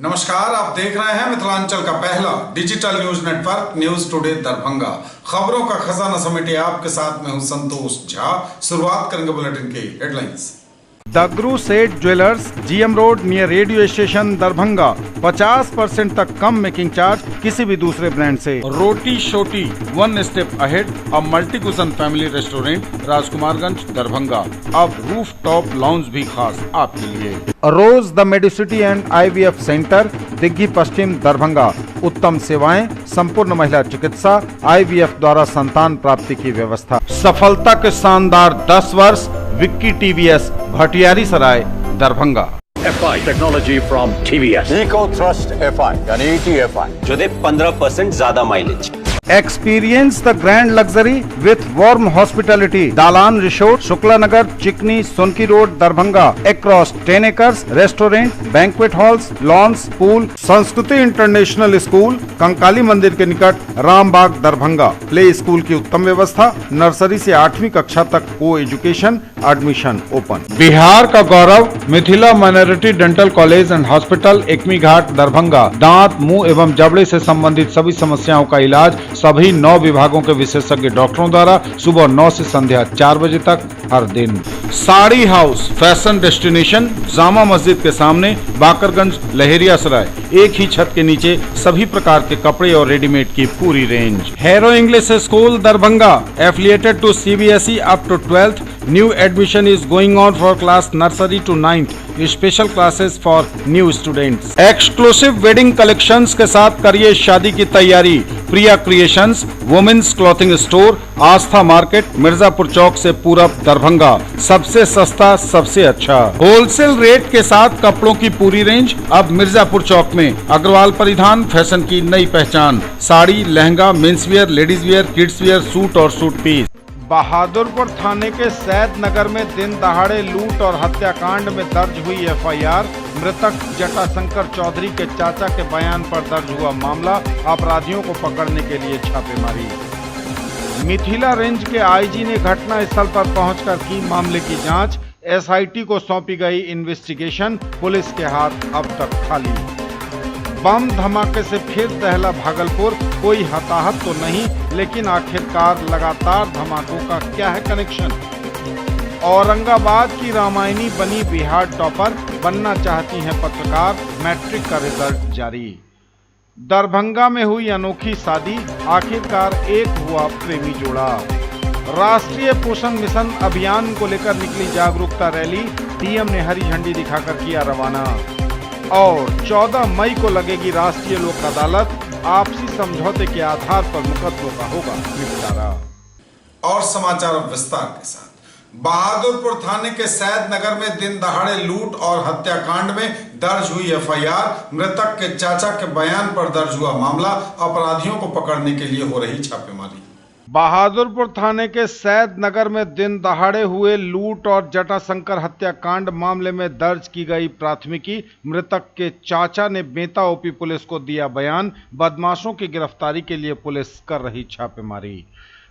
नमस्कार, आप देख रहे हैं मिथिलांचल का पहला digital news network news today Darbhanga. खबरों का खजाना समेटे आपके साथ में हूं संतोष झा। शुरुआत करेंगे बुलेटिन के हेडलाइंस। दगरू सेठ jewellers, GM road near radio station Darbhanga. 50% तक कम मेकिंग चार्ज किसी भी दूसरे ब्रांड से। Roti Shoti, one step ahead, अब multi cuisine family restaurant, Rajkumarganj Darbhanga. अब रूफ टॉप लाउंज भी खास आपके लिए। Rose the Medicity and IVF centre, Diggi Paschim Darbhanga. उत्तम सेवाएं, संपूर्ण महिला चिकित्सा, IVF द्वारा संतान प्राप्ति की व्यवस्था। सफलता के शानदार 10 वर्ष। Vicky TVS, Bhatiyari Sarai Darbhanga. FI technology from TVS, eco thrust FI यानी ETFI जो दे 15% ज्यादा mileage. Experience the grand luxury with warm hospitality. Dalan resort, Shukla Nagar, Chikni, Sonki road, Darbhanga. Across 10 acres, restaurant, banquet halls, lawns, pool, Sanskriti international school, Kankali मंदिर के निकट, रामबाग दरभंगा। प्ले स्कूल की उत्तम व्यवस्था, नर्सरी से 8वीं कक्षा तक को एजुकेशन, एडमिशन ओपन। बिहार का गौरव, Mithila minority dental college and hospital, Ekmi Ghat Darbhanga. दांत, मुंह एवं जबड़े से संबंधित सभी समस्याओं का इलाज सभी 9 विभागों के विशेषज्ञ डॉक्टरों द्वारा सुबह 9 से संध्या 4 बजे तक हर दिन। Sari house, fashion destination, Jama Masjid के सामने, बाकरगंज, लहेरिया सराय। एक ही छत के नीचे सभी प्रकार के कपड़े और रेडीमेड की पूरी range. Hero English school Darbhanga, affiliated to CBSE up to 12th। New admission is going on for class nursery to 9th। Special classes for new students. Exclusive wedding collections के साथ करिए शादी की तैयारी। Priya creations, women's clothing store, Aastha market, Mirzapur Chowk से पूरब दरभंगा। सबसे सस्ता, सबसे अच्छा होलसेल रेट के साथ कपड़ों की पूरी रेंज अब मिर्जापुर चौक में। अग्रवाल परिधान, फैशन की नई पहचान। Sari, lehenga, men's wear, ladies wear, kids wear, suit और सूट पीस। बहादुरपुर थाने के सैद नगर में दिन दहाड़े लूट और हत्याकांड में दर्ज हुई FIR। मृतक जटाशंकर चौधरी के चाचा के बयान पर दर्ज हुआ मामला। अपराधियों को पकड़ने के लिए छापेमारी। मिथिला रेंज के IG ने घटना स्थल पर पहुंचकर की मामले की जांच। SIT को सौंपी गई इन्वेस्टिगेशन। पुलिस के हाथ अब तक खाली। बम धमाके से फिर दहला भागलपुर, कोई हताहत तो नहीं, लेकिन आखिरकार लगातार धमाकों का क्या है कनेक्शन। औरंगाबाद की रामायणी बनी बिहार टॉपर, बनना चाहती हैं पत्रकार, मैट्रिक का रिजल्ट जारी। दरभंगा में हुई अनोखी शादी, आखिरकार एक हुआ प्रेमी जोड़ा। राष्ट्रीय पोषण मिशन अभियान को लेकर निकली जागरूकता रैली, DM ने हरी झंडी दिखाकर किया रवाना। और 14 मई को लगेगी राष्ट्रीय लोक अदालत, आपसी समझौते के आधार पर मुकदमों का होगा निपटारा। और समाचार अब विस्तार के साथ। बहादुरपुर थाने के सैद नगर में दिन दहाड़े लूट और हत्याकांड में दर्ज हुई FIR। मृतक के चाचा के बयान पर दर्ज हुआ मामला। अपराधियों को पकड़ने के लिए हो रही छापेमारी। बहादुरपुर थाने के सैद नगर में दिन दहाड़े हुए लूट और जटाशंकर हत्याकांड मामले में दर्ज की गई प्राथमिकी। मृतक के चाचा ने बेंता OP पुलिस को दिया बयान। बदमाशों की गिरफ्तारी के लिए पुलिस कर रही छापेमारी।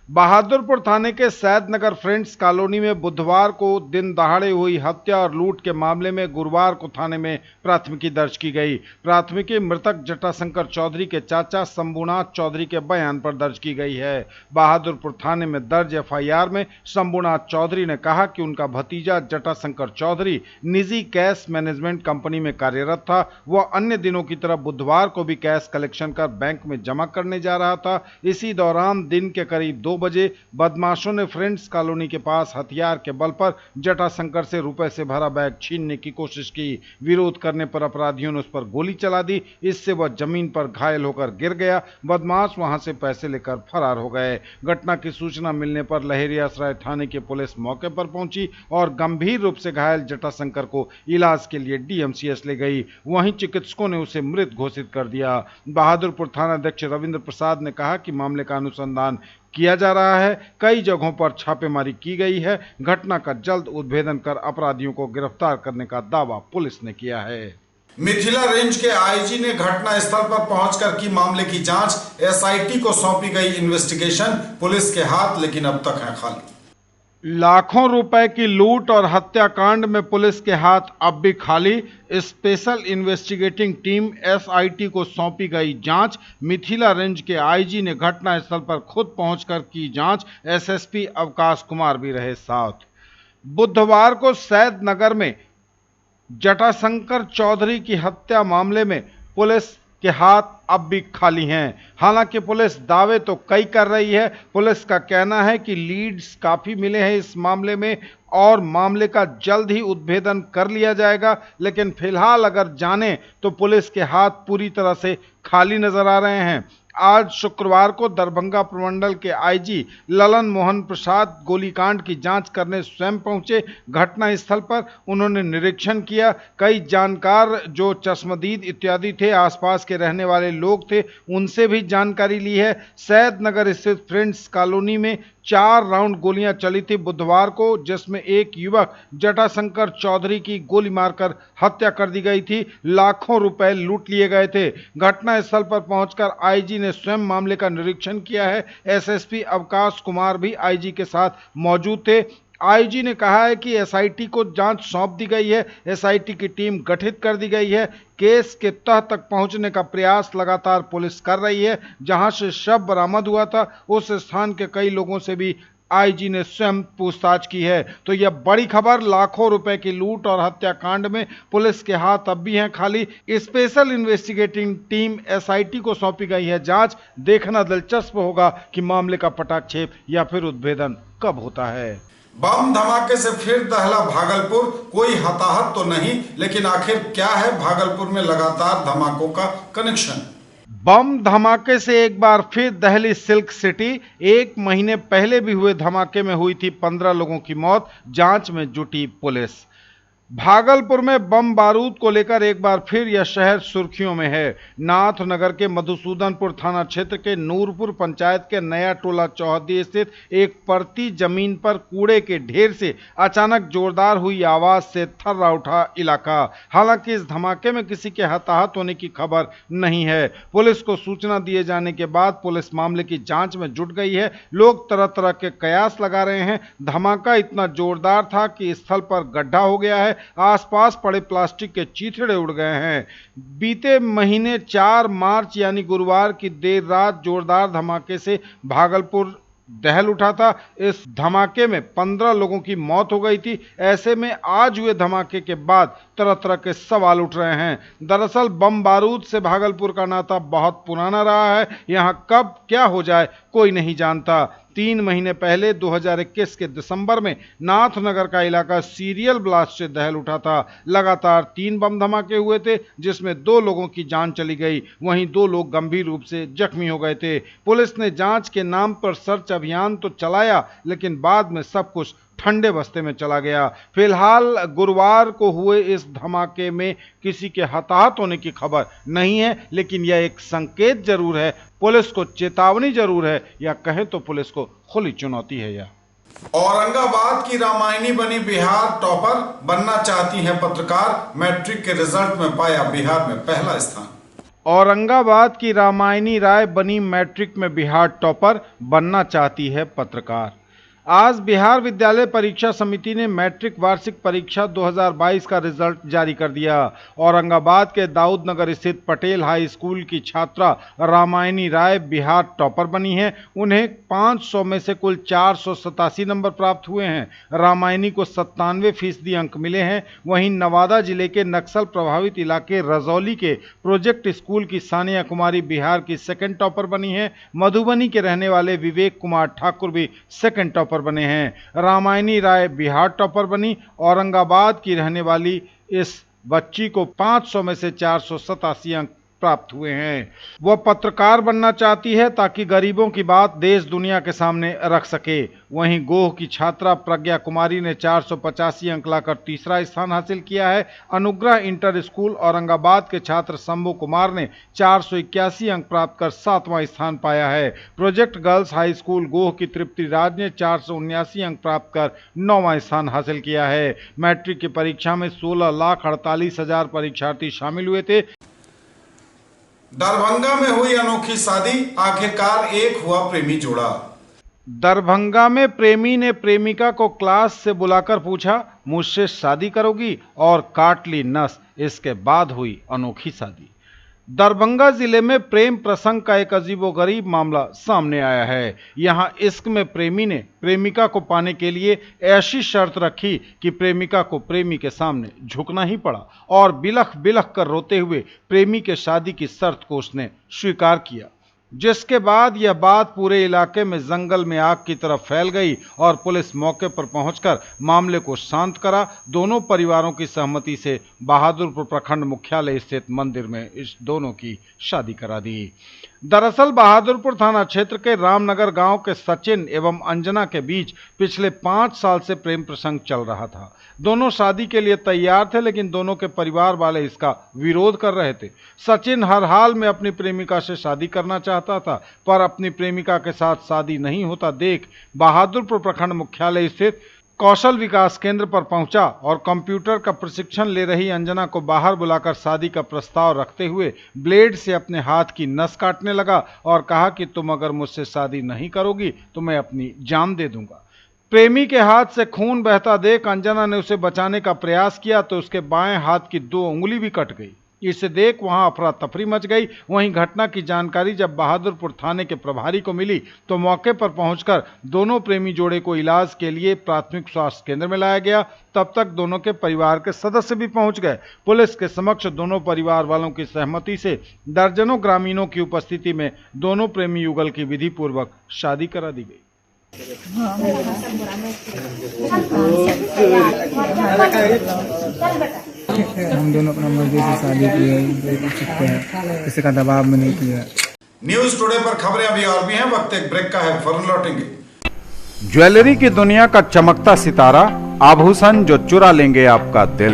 बहादुरपुर थाने के सैद नगर फ्रेंड्स कॉलोनी में बुधवार को दिन दहाड़े हुई हत्या और लूट के मामले में गुरुवार को थाने में प्राथमिकी दर्ज की गई। प्राथमिकी मृतक जटाशंकर चौधरी के चाचा शंभुनाथ चौधरी के बयान पर दर्ज की गई है। बहादुरपुर थाने में दर्ज FIR में शंभुनाथ चौधरी ने कहा कि उनका भतीजा जटाशंकर चौधरी निजी कैश मैनेजमेंट कंपनी में कार्यरत था। वह अन्य दिनों की तरह बुधवार को भी कैश कलेक्शन कर बैंक में जमा करने जा रहा था। इसी दौरान दिन के करीब 2 बजे बदमाशों ने फ्रेंड्स कॉलोनी के पास हथियार के बल पर जटाशंकर से रुपए से भरा बैग छीनने की कोशिश की। विरोध करने पर अपराधियों ने उस पर गोली चला दी। इससे वह जमीन पर घायल होकर गिर गया। बदमाश वहां से पैसे लेकर फरार हो गए। घटना की सूचना मिलने पर लहेरिया सराय थाने की पुलिस मौके पर पहुंची और गंभीर रूप से घायल जटाशंकर को इलाज के लिए DMCS ले गई। वहीं चिकित्सकों ने उसे मृत घोषित कर दिया। बहादुरपुर थाना अध्यक्ष रविंद्र प्रसाद ने कहा कि मामले का अनुसंधान किया जा रहा है। कई जगहों पर छापेमारी की गई है। घटना का जल्द उद्भेदन कर अपराधियों को गिरफ्तार करने का दावा पुलिस ने किया है। मिथिला रेंज के IG ने घटना स्थल पर पहुंचकर की मामले की जांच। SIT को सौंपी गई इन्वेस्टिगेशन। पुलिस के हाथ लेकिन अब तक है खाली। लाखों रुपए की लूट और हत्याकांड में पुलिस के हाथ अब भी खाली। स्पेशल इन्वेस्टिगेटिंग टीम एसआईटी को सौंपी गई जांच। मिथिला रेंज के आईजी ने घटनास्थल पर खुद पहुंचकर की जांच। एसएसपी अवकाश कुमार भी रहे साथ। बुधवार को सैदनगर में जटाशंकर चौधरी की हत्या मामले में पुलिस के हाथ अब भी खाली हैं। हालांकि पुलिस दावे तो कई कर रही है। पुलिस का कहना है कि लीड्स काफी मिले हैं इस मामले में और मामले का जल्द ही उद्भेदन कर लिया जाएगा, लेकिन फिलहाल अगर जाने तो पुलिस के हाथ पूरी तरह से खाली नजर आ रहे हैं। आज शुक्रवार को दरभंगा प्रमंडल के आईजी ललन मोहन प्रसाद गोलीकांड की जांच करने स्वयं पहुंचे। घटनास्थल पर उन्होंने निरीक्षण किया। कई जानकार जो चश्मदीद इत्यादि थे, आसपास के रहने वाले लोग थे, उनसे भी जानकारी ली है। सैदनगर स्थित फ्रेंड्स कॉलोनी में 4 राउंड गोलियां चली थी बुधवार को, जिसमें एक युवक जटाशंकर चौधरी की गोली मारकर हत्या कर दी गई थी। लाखों रुपए लूट लिए गए थे। घटनास्थल पर पहुंचकर आईजी ने स्वयं मामले का निरीक्षण किया है। एसएसपी अवकाश कुमार भी आईजी के साथ मौजूद थे। आईजी ने कहा है कि एसआईटी को जांच सौंप दी गई है। एसआईटी की टीम गठित कर दी गई है। केस के तह तक पहुंचने का प्रयास लगातार पुलिस कर रही है। जहां से शव बरामद हुआ था, उस स्थान के कई लोगों से भी आईजी ने स्वयं पूछताछ की है। तो यह बड़ी खबर, लाखों रुपए की लूट और हत्याकांड में पुलिस के हाथ अब भी हैं खाली। स्पेशल इन्वेस्टिगेटिंग टीम एसआईटी को सौंपी गई है जांच। देखना दिलचस्प होगा कि मामले का पटाक्षेप या फिर उद्भेदन कब होता है। बम धमाके से फिर दहला भागलपुर। कोई हताहत तो नहीं, लेकिन आखिर क्या है भागलपुर में लगातार धमाकों का कनेक्शन? बम धमाके से एक बार फिर दहली सिल्क सिटी। 1 महीने पहले भी हुए धमाके में हुई थी 15 लोगों की मौत। जांच में जुटी पुलिस। भागलपुर में बम बारूद को लेकर एक बार फिर यह शहर सुर्खियों में है। नाथनगर के मधुसूदनपुर थाना क्षेत्र के नूरपुर पंचायत के नया टोला चौहद्दी स्थित एक परती जमीन पर कूड़े के ढेर से अचानक जोरदार हुई आवाज से थर्रा उठा इलाका। हालांकि इस धमाके में किसी के हताहत होने की खबर नहीं है। पुलिस को सूचना दिए जाने के बाद पुलिस मामले की जांच में जुट गई है। लोग तरह तरह के कयास लगा रहे हैं। धमाका इतना जोरदार था कि स्थल पर गड्ढा हो गया है। आसपास पड़े प्लास्टिक के चीथड़े उड़ गए हैं। बीते महीने 4 मार्च यानी गुरुवार की देर रात जोरदार धमाके से भागलपुर दहल उठा था। इस धमाके में 15 लोगों की मौत हो गई थी। ऐसे में आज हुए धमाके के बाद तरह तरह के सवाल उठ रहे हैं। दरअसल बम बारूद से भागलपुर का नाता बहुत पुराना रहा है। यहां कब क्या हो जाए कोई नहीं जानता। 3 महीने पहले 2021 के दिसंबर में नाथनगर का इलाका सीरियल ब्लास्ट से दहल उठा था। लगातार 3 बम धमाके हुए थे, जिसमें 2 लोगों की जान चली गई, वहीं 2 लोग गंभीर रूप से जख्मी हो गए थे। पुलिस ने जांच के नाम पर सर्च अभियान तो चलाया, लेकिन बाद में सब कुछ ठंडे बस्ते में चला गया। फिलहाल गुरुवार को हुए इस धमाके में किसी के हताहत होने की खबर नहीं है, लेकिन यह एक संकेत जरूर है, पुलिस को चेतावनी जरूर है, या कहें तो पुलिस को खुली चुनौती है। यह औरंगाबाद की रामायणी बनी बिहार टॉपर। बनना चाहती है पत्रकार। मैट्रिक के रिजल्ट में पाया बिहार में पहला स्थान। औरंगाबाद की रामायणी राय बनी मैट्रिक में बिहार टॉपर। बनना चाहती है पत्रकार। आज बिहार विद्यालय परीक्षा समिति ने मैट्रिक वार्षिक परीक्षा 2022 का रिजल्ट जारी कर दिया। औरंगाबाद के दाऊदनगर स्थित पटेल हाई स्कूल की छात्रा रामायणी राय बिहार टॉपर बनी हैं। उन्हें 500 में से कुल 487 नंबर प्राप्त हुए हैं। रामायणी को 97% अंक मिले हैं। वहीं नवादा जिले के नक्सल प्रभावित इलाके रजौली के प्रोजेक्ट स्कूल की सानिया कुमारी बिहार की सेकंड टॉपर बनी है। मधुबनी के रहने वाले विवेक कुमार ठाकुर भी सेकंड टॉपर बने हैं। रामायणी राय बिहार टॉपर बनी। औरंगाबाद की रहने वाली इस बच्ची को 500 में से 487 अंक प्राप्त हुए हैं। वह पत्रकार बनना चाहती है ताकि गरीबों की बात देश दुनिया के सामने रख सके। वहीं गोह की छात्रा प्रज्ञा कुमारी ने 485 अंक लाकर तीसरा स्थान हासिल किया है। अनुग्रह इंटर स्कूल औरंगाबाद के छात्र शंभू कुमार ने 481 अंक प्राप्त कर 7वां स्थान पाया है। Project girls high school Goh की तृप्ति राज ने 479 अंक प्राप्त कर 9वां स्थान हासिल किया है। मैट्रिक की परीक्षा में 16,48,000 परीक्षार्थी शामिल हुए थे। दरभंगा में हुई अनोखी शादी। आखिरकार एक हुआ प्रेमी जोड़ा। दरभंगा में प्रेमी ने प्रेमिका को क्लास से बुलाकर पूछा, मुझसे शादी करोगी, और काट ली नस। इसके बाद हुई अनोखी शादी। दरभंगा जिले में प्रेम प्रसंग का एक अजीबोगरीब मामला सामने आया है। यहां इश्क में प्रेमी ने प्रेमिका को पाने के लिए ऐसी शर्त रखी कि प्रेमिका को प्रेमी के सामने झुकना ही पड़ा और बिलख बिलख कर रोते हुए प्रेमी के शादी की शर्त को उसने स्वीकार किया, जिसके बाद यह बात पूरे इलाके में जंगल में आग की तरफ फैल गई और पुलिस मौके पर पहुंचकर मामले को शांत करा। दोनों परिवारों की सहमति से बहादुरपुर प्रखंड मुख्यालय स्थित मंदिर में इस दोनों की शादी करा दी। दरअसल बहादुरपुर थाना क्षेत्र के रामनगर गांव के सचिन एवं अंजना के बीच पिछले 5 साल से प्रेम प्रसंग चल रहा था। दोनों शादी के लिए तैयार थे, लेकिन दोनों के परिवार वाले इसका विरोध कर रहे थे। सचिन हर हाल में अपनी प्रेमिका से शादी करना चाहता था, पर अपनी प्रेमिका के साथ शादी नहीं होता देख बहादुरपुर प्रखंड मुख्यालय स्थित कौशल विकास केंद्र पर पहुंचा और कंप्यूटर का प्रशिक्षण ले रही अंजना को बाहर बुलाकर शादी का प्रस्ताव रखते हुए ब्लेड से अपने हाथ की नस काटने लगा और कहा कि तुम अगर मुझसे शादी नहीं करोगी तो मैं अपनी जान दे दूंगा। प्रेमी के हाथ से खून बहता देख अंजना ने उसे बचाने का प्रयास किया तो उसके बाएं हाथ की 2 उंगली भी कट गई। इसे देख वहां अफरा तफरी मच गई। वहीं घटना की जानकारी जब बहादुरपुर थाने के प्रभारी को मिली तो मौके पर पहुंचकर दोनों प्रेमी जोड़े को इलाज के लिए प्राथमिक स्वास्थ्य केंद्र में लाया गया। तब तक दोनों के परिवार के सदस्य भी पहुंच गए। पुलिस के समक्ष दोनों परिवार वालों की सहमति से दर्जनों ग्रामीणों की उपस्थिति में दोनों प्रेमी युगल की विधि पूर्वक शादी करा दी गई। हम दोनों अपना मर्जी से शादी की है, किसी का दबाव में नहीं किया। न्यूज टुडे पर खबरें अभी और भी हैं, वक्त एक ब्रेक का है, फौरन लौटेंगे। ज्वेलरी की दुनिया का चमकता सितारा, आभूषण जो चुरा लेंगे आपका दिल।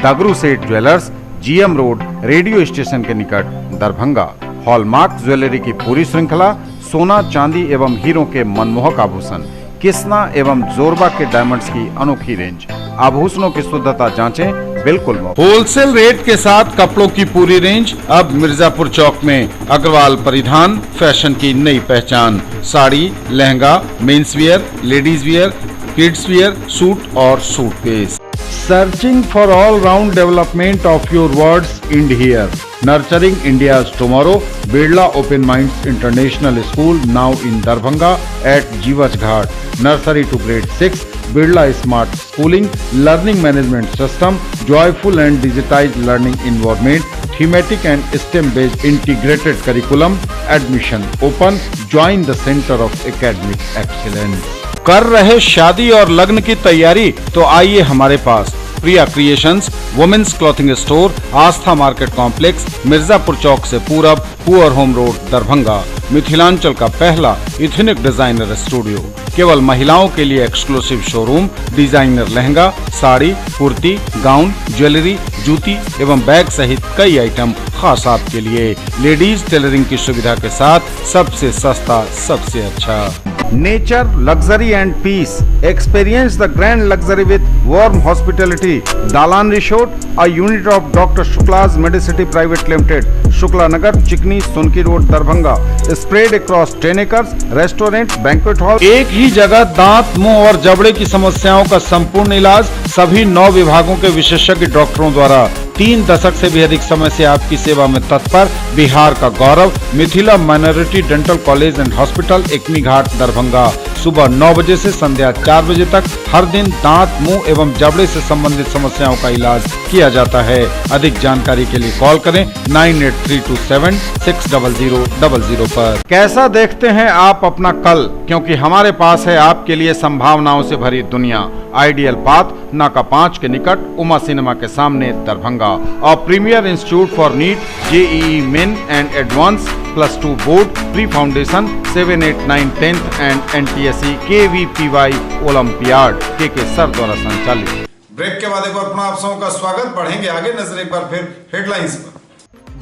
दगरू सेठ jewellers, GM road, radio station के निकट, दरभंगा। हॉलमार्क ज्वेलरी की पूरी श्रृंखला, सोना चांदी एवं हीरों के मनमोहक आभूषण, किस्ना एवं जोरबा के डायमंड्स की अनोखी रेंज। आभूषणों की शुद्धता जांचें, बिल्कुल मुफ्त। होलसेल रेट के साथ कपड़ों की पूरी रेंज अब मिर्जापुर चौक में। अग्रवाल परिधान, फैशन की नई पहचान। Sari, lehenga, men's wear, ladies wear, kids wear, suit और suitcase. Searching for all-round development of your words in here. Nurturing India's tomorrow. Birla Open Minds International School now in Darbhanga at Jiwaj Ghat. Nursery to grade 6. Birla Smart Schooling. Learning Management System. Joyful and digitized learning environment. Thematic and STEM-based integrated curriculum. Admission open. Join the Center of Academic Excellence. कर रहे शादी और लग्न की तैयारी तो आइए हमारे पास। प्रिया creations, women's clothing store, Aastha market complex, Mirzapur Chowk से पूरब, poor home road, Darbhanga. Mithilanchal का पहला इथनिक डिजाइनर स्टूडियो। केवल महिलाओं के लिए exclusive showroom. Designer lehenga, sari, kurti, gown, jewellery, जूती एवं बैग सहित कई आइटम खास आपके लिए। लेडीज टेलरिंग की सुविधा के साथ सबसे सस्ता, सबसे अच्छा। Nature, luxury and peace. Experience the grand luxury with warm hospitality. Dalan Resort, a unit of Dr. Shukla's Medicity Private Limited, Shukla Nagar, Chikni, Sonki Road, Darbhanga. Spread across 10 acres. Restaurant, banquet hall. एक ही जगह दांत, मुंह और जबड़े की समस्याओं का संपूर्ण इलाज सभी 9 विभागों के विशेषज्ञ डॉक्टरों द्वारा। 3 दशक से भी अधिक समय से आपकी सेवा में तत्पर बिहार का गौरव, Mithila minority dental college and hospital, Ekmi Ghat, Darbhanga. सुबह 9 बजे से संध्या 4 बजे तक हर दिन दांत, मुंह एवं जबड़े से संबंधित समस्याओं का इलाज किया जाता है। अधिक जानकारी के लिए कॉल करें 9832760000 पर। कैसा देखते हैं आप अपना कल, क्योंकि हमारे पास है आपके लिए संभावनाओं से भरी दुनिया। आइडियल पाथ, नाका 5 के निकट, उमा सिनेमा के सामने, दरभंगा। और premier institute for NEET, JEE main and advance, +2 board, pre foundation, 7, 8, 9, 10th and NTSE KVPY Olympiad के सर द्वारा संचालित। ब्रेक के बाद एक बार पुनः आप सबों का स्वागत। बढ़ेंगे आगे, नजर एक बार फिर हेडलाइंस पर।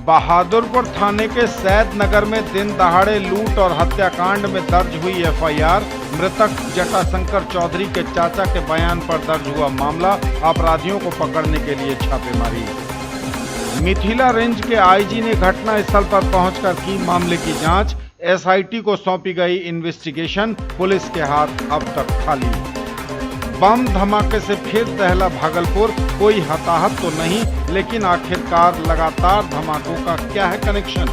बहादुरपुर थाने के सैद नगर में दिन दहाड़े लूट और हत्याकांड में दर्ज हुई FIR। मृतक जटाशंकर चौधरी के चाचा के बयान पर दर्ज हुआ मामला। अपराधियों को पकड़ने के लिए छापेमारी। मिथिला रेंज के IG ने घटना स्थल पर पहुंचकर की मामले की जांच। एसआईटी को सौंपी गई इन्वेस्टिगेशन, पुलिस के हाथ अब तक खाली। बम धमाके से फिर दहला भागलपुर, कोई हताहत तो नहीं, लेकिन आखिरकार लगातार धमाकों का क्या है कनेक्शन।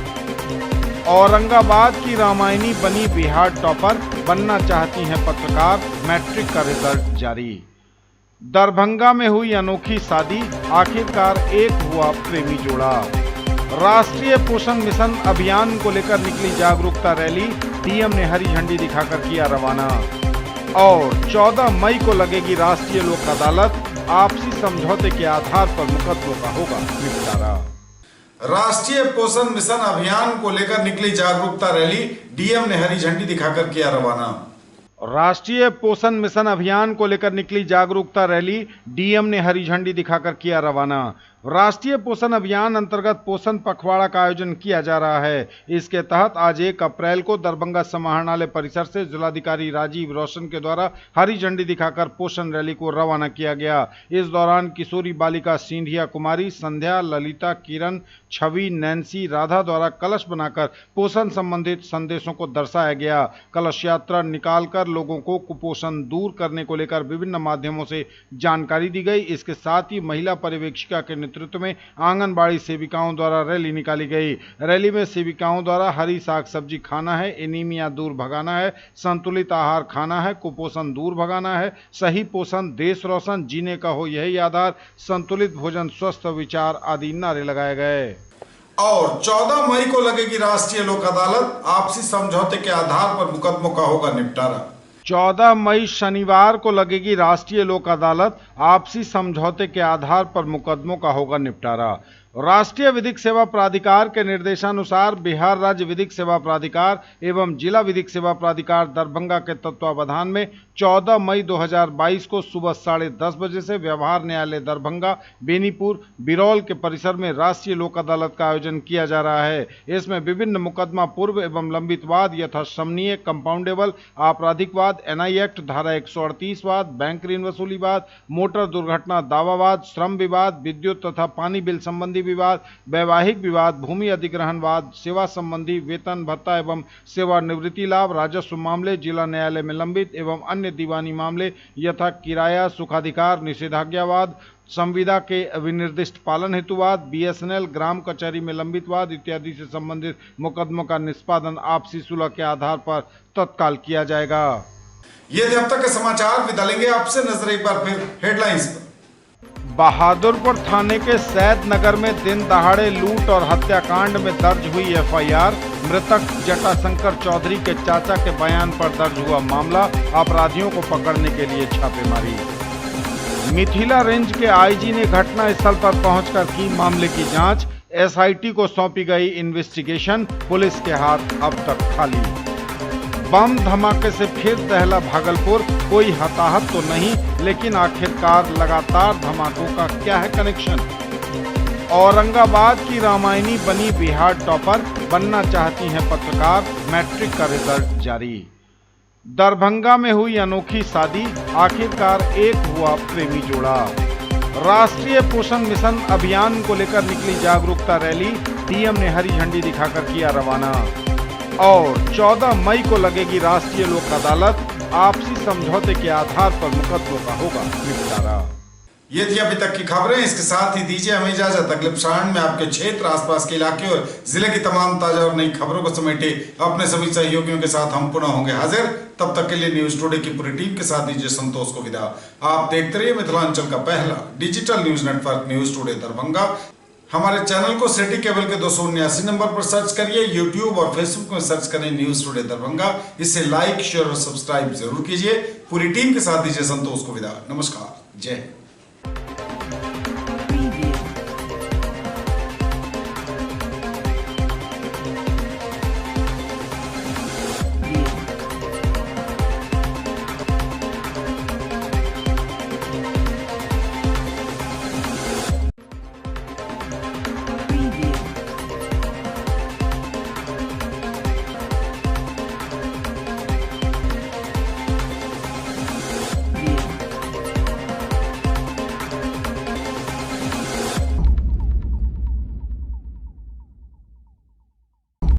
औरंगाबाद की रामायणी बनी बिहार टॉपर, बनना चाहती हैं पत्रकार, मैट्रिक का रिजल्ट जारी। दरभंगा में हुई अनोखी शादी, आखिरकार एक हुआ प्रेमी जोड़ा। राष्ट्रीय पोषण मिशन अभियान को लेकर निकली जागरूकता रैली, डीएम ने हरी झंडी दिखाकर किया रवाना। और 14 मई को लगेगी राष्ट्रीय लोक अदालत, आपसी समझौते के आधार पर मुकदमों का होगा निपटारा। राष्ट्रीय पोषण मिशन अभियान को लेकर निकली जागरूकता रैली, डीएम ने हरी झंडी दिखाकर किया रवाना। राष्ट्रीय पोषण मिशन अभियान को लेकर निकली जागरूकता रैली, डीएम ने हरी झंडी दिखाकर किया रवाना। राष्ट्रीय पोषण अभियान अंतर्गत पोषण पखवाड़ा का आयोजन किया जा रहा है। इसके तहत आज 1 अप्रैल को दरभंगा समाहरणालय परिसर से जिलाधिकारी राजीव रोशन के द्वारा हरी झंडी दिखाकर पोषण रैली को रवाना किया गया। इस दौरान किशोरी बालिका सिंधिया कुमारी, संध्या, ललिता, किरण, छवि, नैन्सी, राधा द्वारा कलश बनाकर पोषण संबंधित संदेशों को दर्शाया गया। कलश यात्रा निकालकर लोगों को कुपोषण दूर करने को लेकर विभिन्न माध्यमों से जानकारी दी गई। इसके साथ ही महिला पर्यवेक्षिका के नेतृत्व में आंगनबाड़ी सेविकाओं द्वारा रैली निकाली गई। रैली में सेविकाओं द्वारा हरी साग सब्जी खाना है, एनीमिया दूर भगाना है, संतुलित आहार खाना है, कुपोषण दूर भगाना है, सही पोषण देश रोशन, जीने का हो यही आधार, संतुलित भोजन स्वस्थ विचार आदि नारे लगाए गए। और 14 मई को लगेगी राष्ट्रीय लोक अदालत, आपसी समझौते के आधार पर मुकदमों का होगा निपटारा। 14 मई शनिवार को लगेगी राष्ट्रीय लोक अदालत, आपसी समझौते के आधार पर मुकदमों का होगा निपटारा। राष्ट्रीय विधिक सेवा प्राधिकार के निर्देशानुसार बिहार राज्य विधिक सेवा प्राधिकार एवं जिला विधिक सेवा प्राधिकार दरभंगा के तत्वावधान में 14 मई 2022 को सुबह 10:30 बजे से व्यवहार न्यायालय दरभंगा, बेनीपुर, बिरौल के परिसर में राष्ट्रीय लोक अदालत का आयोजन किया जा रहा है। इसमें विभिन्न मुकदमा पूर्व एवं लंबित वाद यथा समनीय, कंपाउंडेबल, आपराधिकवाद, एनआई एक्ट, धारा 138 वाद, बैंक ऋण वसूली वाद, मोटर दुर्घटना दावावाद, श्रम विवाद, विद्युत तथा पानी बिल संबंधी विवाद, वैवाहिक विवाद, भूमि अधिग्रहणवाद, सेवा संबंधी, वेतन भत्ता एवं सेवानिवृत्ति लाभ, राजस्व मामले, जिला न्यायालय में लंबित एवं अन्य दीवानी मामले यथा किराया, सुखाधिकार, निषेधाज्ञावाद, संविदा के विनिर्दिष्ट पालन हेतुवाद, बीएसएनएल, ग्राम कचहरी में लंबित वाद इत्यादि से संबंधित मुकदमों का निष्पादन आपसी सुलह के आधार पर तत्काल किया जाएगा। ये थे अब तक के समाचार। विदा लेंगे आपसे, नजर एक बार फिर हेडलाइंस पर। बहादुरपुर थाने के सैद नगर में दिन दहाड़े लूट और हत्याकांड में दर्ज हुई एफआईआर, मृतक जटाशंकर चौधरी के चाचा के बयान पर दर्ज हुआ मामला, अपराधियों को पकड़ने के लिए छापेमारी। मिथिला रेंज के आईजी ने घटना स्थल पर पहुंचकर की मामले की जांच, एसआईटी को सौंपी गई इन्वेस्टिगेशन, पुलिस के हाथ अब तक खाली। बम धमाके से फिर दहला भागलपुर, कोई हताहत तो नहीं, लेकिन आखिरकार लगातार धमाकों का क्या है कनेक्शन। औरंगाबाद की रामायणी बनी बिहार टॉपर, बनना चाहती हैं पत्रकार, मैट्रिक का रिजल्ट जारी। दरभंगा में हुई अनोखी शादी, आखिरकार एक हुआ प्रेमी जोड़ा। राष्ट्रीय पोषण मिशन अभियान को लेकर निकली जागरूकता रैली, डीएम ने हरी झंडी दिखाकर किया रवाना। और 14 मई को लगेगी राष्ट्रीय लोक अदालत, आपसी समझौते के आधार पर मुकदमों का होगा निपटारा। ये थी अभी तक की खबरें। इसके साथ ही दीजिए हमें इजाजत। अगले प्रसारण में आपके क्षेत्र, आसपास के इलाके और जिले की तमाम ताजा और नई खबरों को समेटे अपने सभी सहयोगियों के साथ हम पुनः होंगे हाजिर। तब तक के लिए न्यूज टुडे की पूरी टीम के साथ दीजिए संतोष को विदा। आप देखते रहिए मिथिलांचल का पहला digital news network news today Darbhanga. हमारे चैनल को सिटी केबल के 279 नंबर पर सर्च करिए। यूट्यूब और फेसबुक में सर्च करें न्यूज टुडे दरभंगा। इसे लाइक, शेयर और सब्सक्राइब जरूर कीजिए। पूरी टीम के साथ दीजिए संतोष को विदा। नमस्कार, जय हिंद।